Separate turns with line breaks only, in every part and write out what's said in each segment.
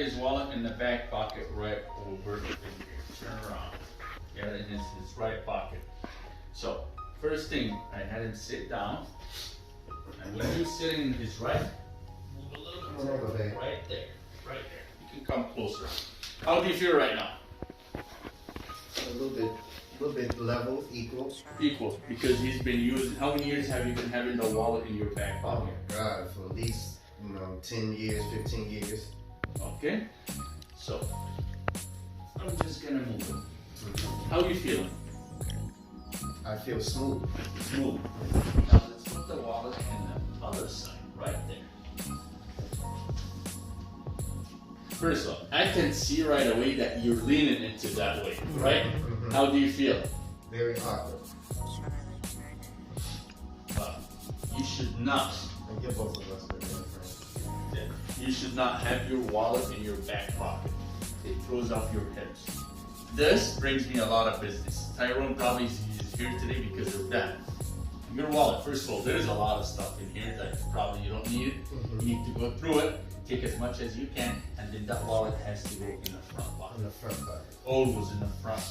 his wallet in the back pocket right over here. Turn around. Yeah, in his right pocket. So, first thing, I had him sit down. And when you're sitting in his right, move a little bit. Right there. Right there. You can come closer. How do you feel right now?
A little bit level, equal.
Equal, because he's been using. How many years have you been having the wallet in your back
Oh
pocket?
my God, for at least 10 years, 15 years.
Okay. So I'm just gonna move it. How are you feeling?
I feel smooth.
Smooth. Now let's put the wallet in the other side, right there. First of all, I can see right away that you're leaning into that way, right?
Mm-hmm.
How do you feel?
Very awkward.
You should not.
And get both of us with that, friend.
You should not have your wallet in your back pocket. It throws off your hips. This brings me a lot of business. Tyrone probably is here today because of that. Your wallet, first of all, there's a lot of stuff in here that probably you don't need.
Mm-hmm.
You need to go through it, take as much as you can, and then that wallet has to go in the front pocket.
In the front pocket.
Always in the front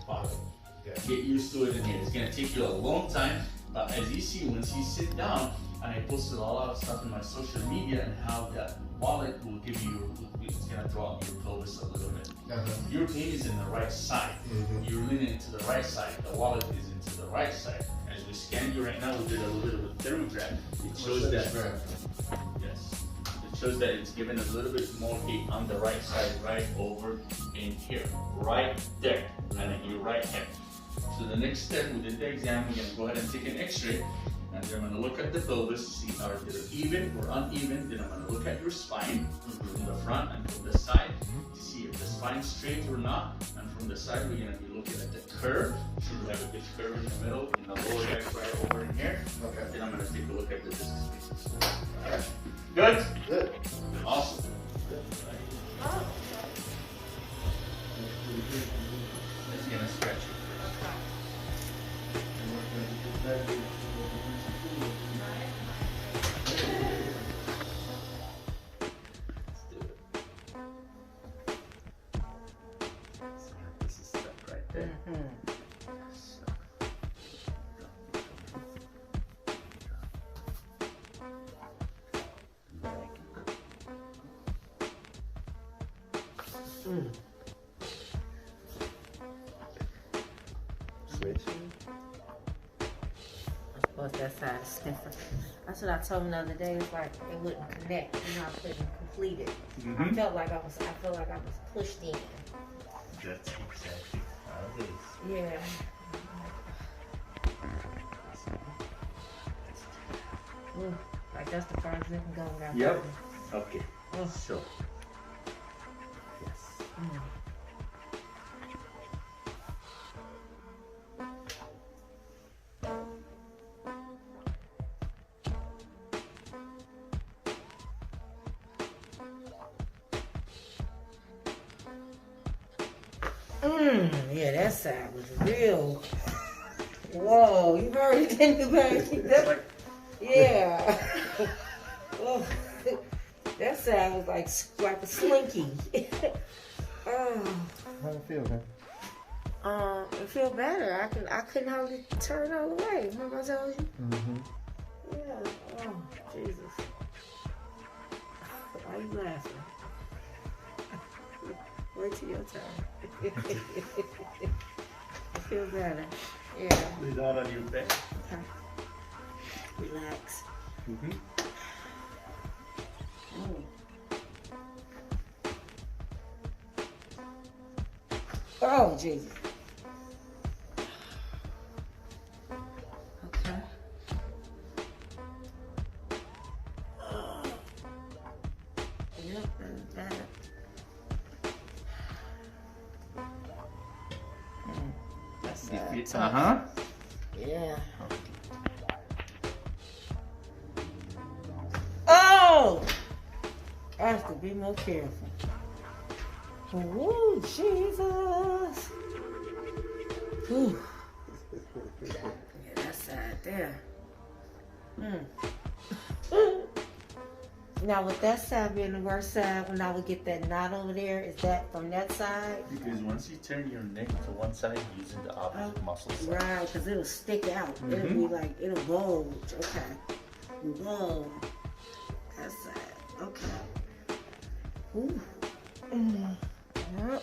pocket.
Okay.
Get used to it in here. It's gonna take you a long time, but as you see, once you sit down, and I posted a lot of stuff in my social media and how that wallet will give you, it's gonna draw up your pelvis a little bit. Your pain is in the right side.
Mm-hmm.
You're leaning into the right side. The wallet is into the right side. As we scan you right now, we did a little bit of a thermograph. It shows that. Yes. It shows that it's given a little bit more heat on the right side, right over in here, right there, and in your right hip. So the next step, we did the exam. We're gonna go ahead and take an X-ray, and then I'm gonna look at the pelvis, see are they even or uneven. Then I'm gonna look at your spine from the front and from the side to see if the spine's straight or not. And from the side, we're gonna be looking at the curve. Should we have a good curve in the middle, in the lower back, right over in here?
Okay.
Then I'm gonna take a look at the disc spaces. All right. Good.
Good.
Awesome. Just gonna stretch it. This is stuck right there.
Switch.
I suppose that side is different. That's what I told him the other day. It's like it wouldn't connect. You know, I couldn't complete it. I felt like I was pushed in.
That's exactly how it is.
Yeah. Ooh, like that's the farthest it can go without.
Yep. Okay.
Oh.
So. Yes.
Yeah, that side was real. Whoa, you heard it in the back. Yeah. Oh, that side was like a slinky. Oh.
How do you feel, man?
I feel better. I couldn't hardly turn all the way. Remember I told you?
Mm-hmm.
Yeah. Oh, Jesus. Why are you laughing? Wait till your turn. I feel better. Yeah.
Lay down on your back.
Okay. Relax.
Mm-hmm.
Oh, Jesus. Okay. Yep, that's that. That's
Uh-huh.
Yeah. Oh! I have to be more careful. Oh, Jesus. Ooh. Yeah, that side there. Now, would that side being the worst side when I would get that knot over there? Is that from that side?
Because once you turn your neck to one side, you're using the opposite muscle side.
Right, because it'll stick out. It'll be like, it'll bulge. Okay. Whoa. That side. Okay. Ooh. Yep.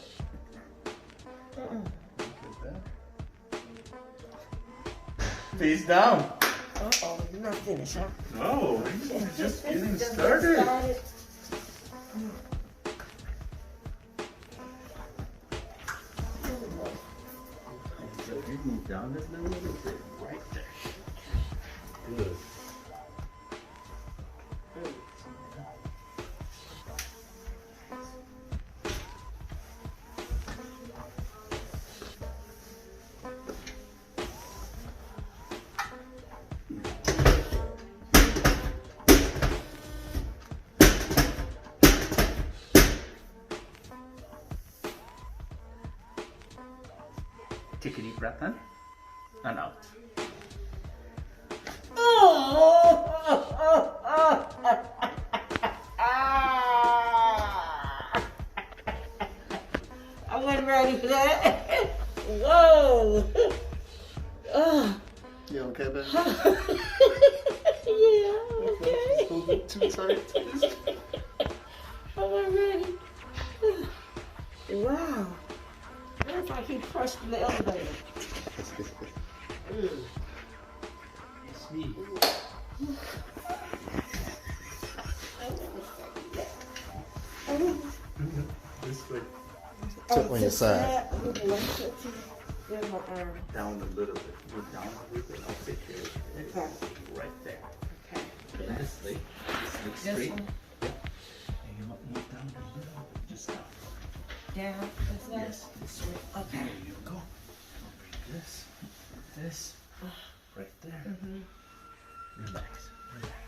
Face down.
Uh-oh, you're not finished, huh?
No, we're just getting started. Move down this little bit, right there. Good. Take a deep breath in and out.
I wasn't ready for that. Whoa.
You okay, baby?
Yeah, I'm okay.
A little bit too tight.
I wasn't ready. Wow. Looks like he crushed in the elevator.
It's me. This way.
Tip on your side.
Down a little bit. Go down a little bit. I'll take care of it.
Okay.
Right there.
Okay.
Bend this leg. Just look
This
straight.
one?
Yeah. And you move down a little bit. Just down.
Down. This way?
Yes. This way.
Okay.
There you go. This. This. Right there. Relax. Relax.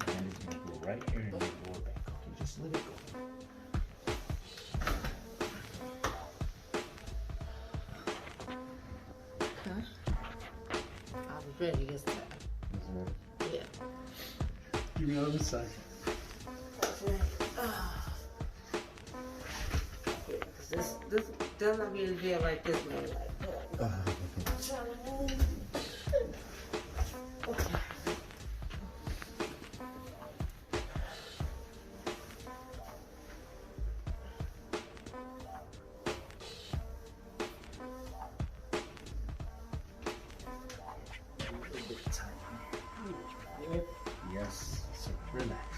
Your hand is going to go right here and your lower back. Okay, just let it go.
I was ready this time. Yeah.
Give me the other side.
That's right. Yeah, 'cause this doesn't not be in jail like this man. Like, trying to move. Okay.
Yes. So relax.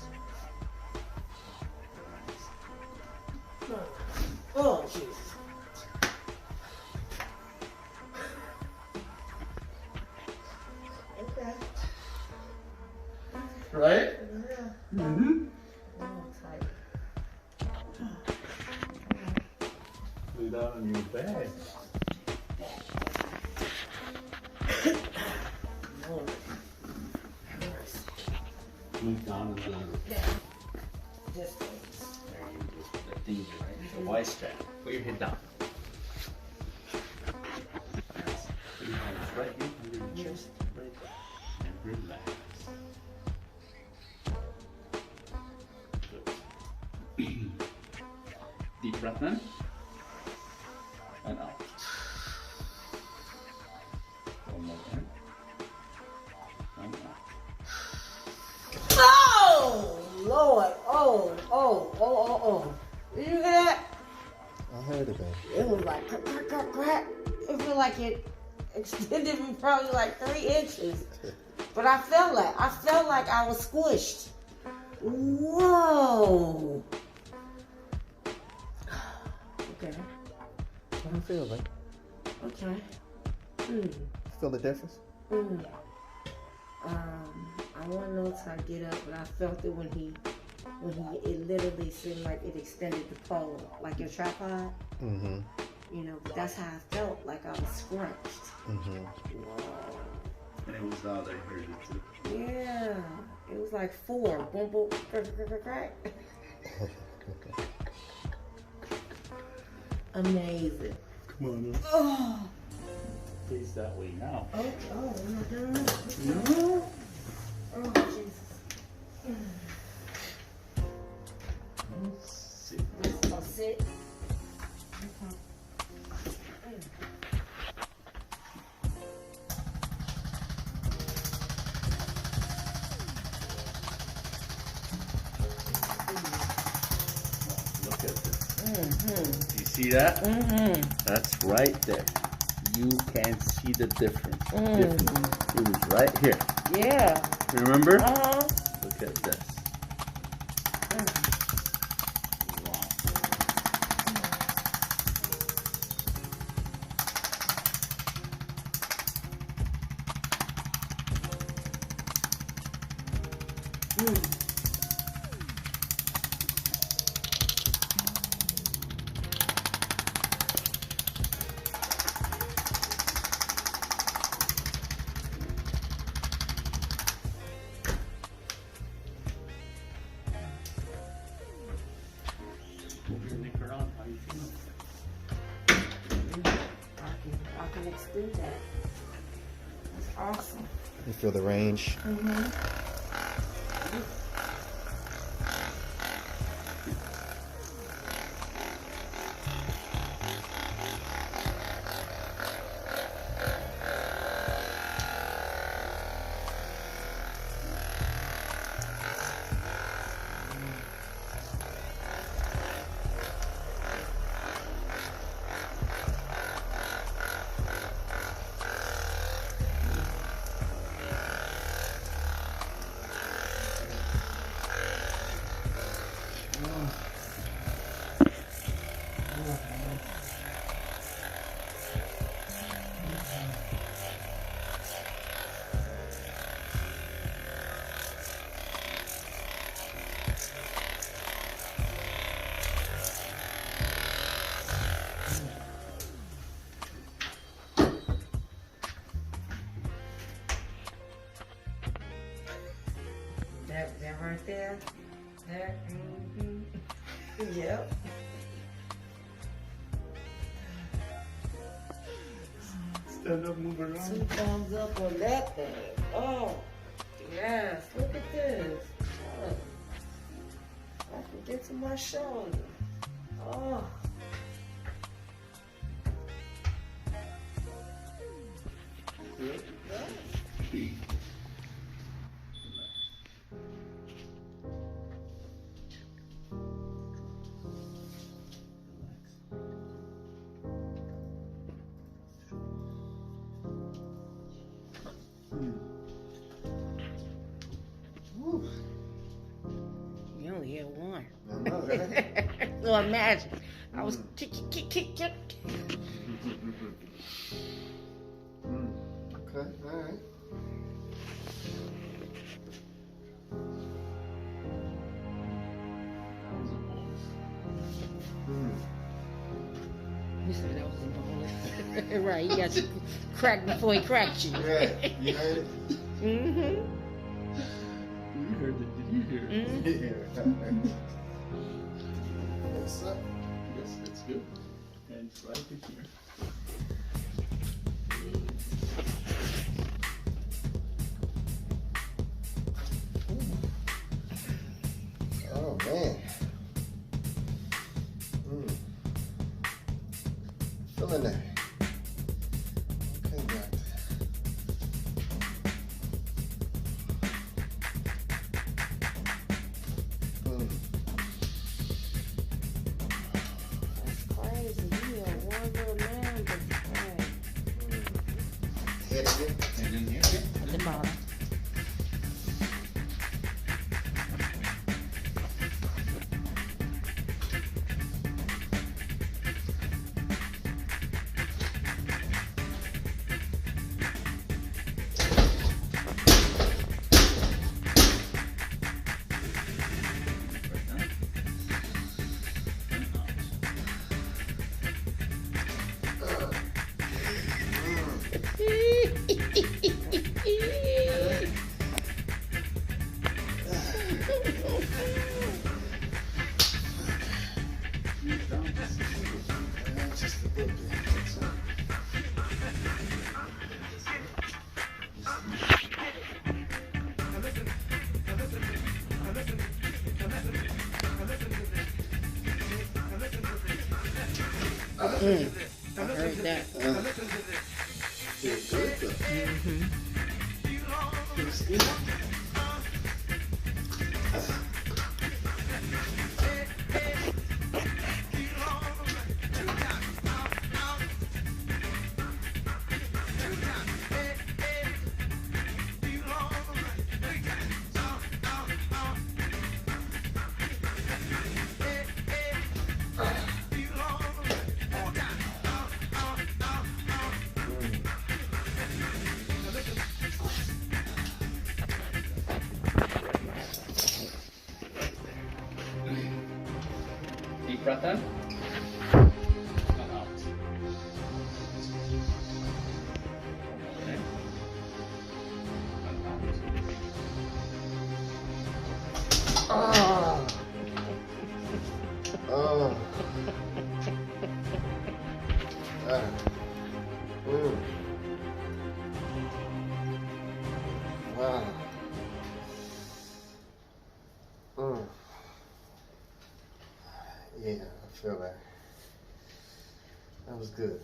Oh, Jesus. Okay.
Right?
Yeah.
Mm-hmm.
Oh, tight.
Lay down on your bed.
Lord.
Move down a little bit.
Yeah. This way.
There you go. The thing, right? The Y strap. Put your head down. Yes. Put your hands right here under your chest. Right there. And relax. Good. Deep breath in. And out. One more in. And out.
Oh, Lord. Oh. Did you hear that?
I heard it, baby.
It was like crack, crack, crack, crack. It felt like it extended me probably like 3 inches. But I felt like I was squished. Whoa. Okay.
How do you feel, baby?
Okay.
Feel the difference?
I won't know till I get up, but I felt it when it literally seemed like it extended the pole, like your tripod.
Mm-hmm.
You know, but that's how I felt, like I was scrunched.
Mm-hmm.
Whoa.
And it was loud, I heard it too.
Yeah. It was like 4. Boom, boom, crack, crack, crack, crack. Amazing.
Come on, now.
Oh.
Face that way now.
Oh, am I done?
No.
Oh, Jesus.
You see that? That's right there. You can see the difference. It was right here.
Yeah.
Remember? Look at this.
I can extend that. That's awesome.
You feel the range?
That right there. There. Yep.
Stand up, move around.
2 thumbs up on that thing. Oh, yes. Look at this. Oh. I can get to my shoulder. Oh. You only had one.
I know, right?
So imagine. I was kick.
Okay, all right.
You said that was a bonus. Right, you got you cracked before he cracked you.
Right, you heard it?
You heard it. Did you hear it?
What's up?
Yes, it's good. And it's right here.
Oh, man. Feeling that. Okay, doctor.
That's crazy. You are one little man, but
Head again?
And in here.
at the bottom.
Just a little bit. That's all.
I heard that.
Feel good though. Feel still?
button. And out. Okay. And out.
Ah. Oh. Ah. Mm. Wow. Mm. Yeah, I feel that. That was good.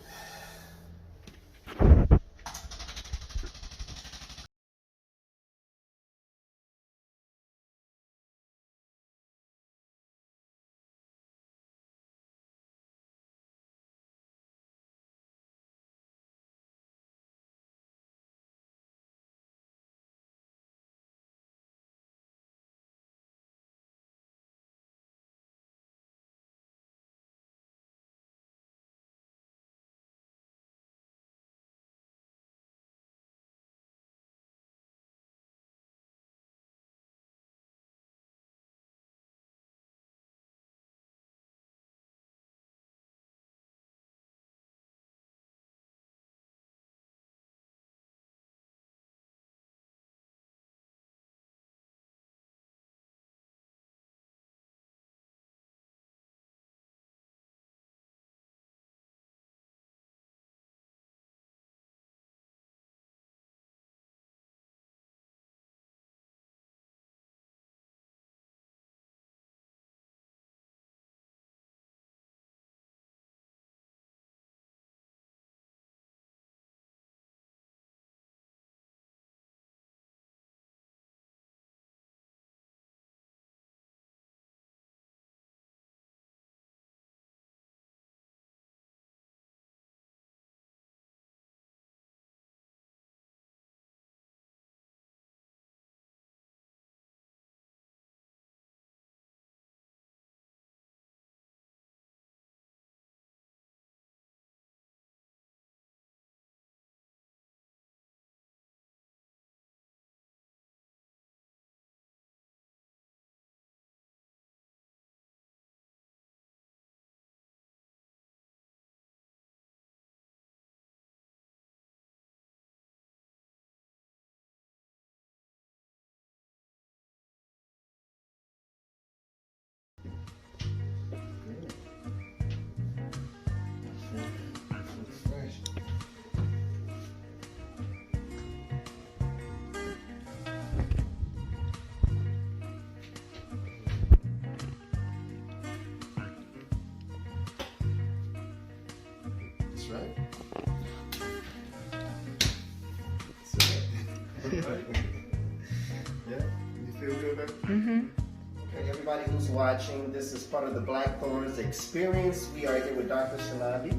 That's right. That's right. Yeah, you feel good, man?
Mm-hmm.
Okay, everybody who's watching, this is part of the Blaqthornes experience. We are here with Dr. Shalabi,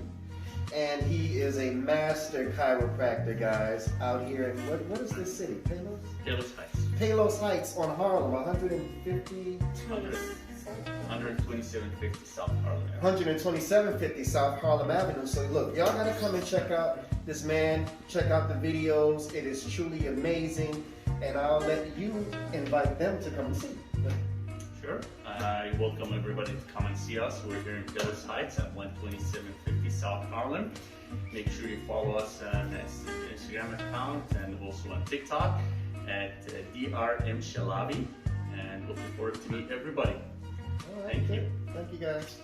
and he is a master chiropractor, guys, out here in, what is this city? Palos?
Palos Heights.
Palos Heights on Harlem, 150?
12750 South Harlem.
12750 South Harlem Avenue. So look, y'all gotta come and check out this man, check out the videos. It is truly amazing, and I'll let you invite them to come and see.
Sure. I welcome everybody to come and see us. We're here in Palos Heights at 12750 South Harlem. Make sure you follow us on the Instagram account and also on TikTok at DRM Shalabi. And looking forward to meet everybody.
All right,
Thank you.
Thank you, guys.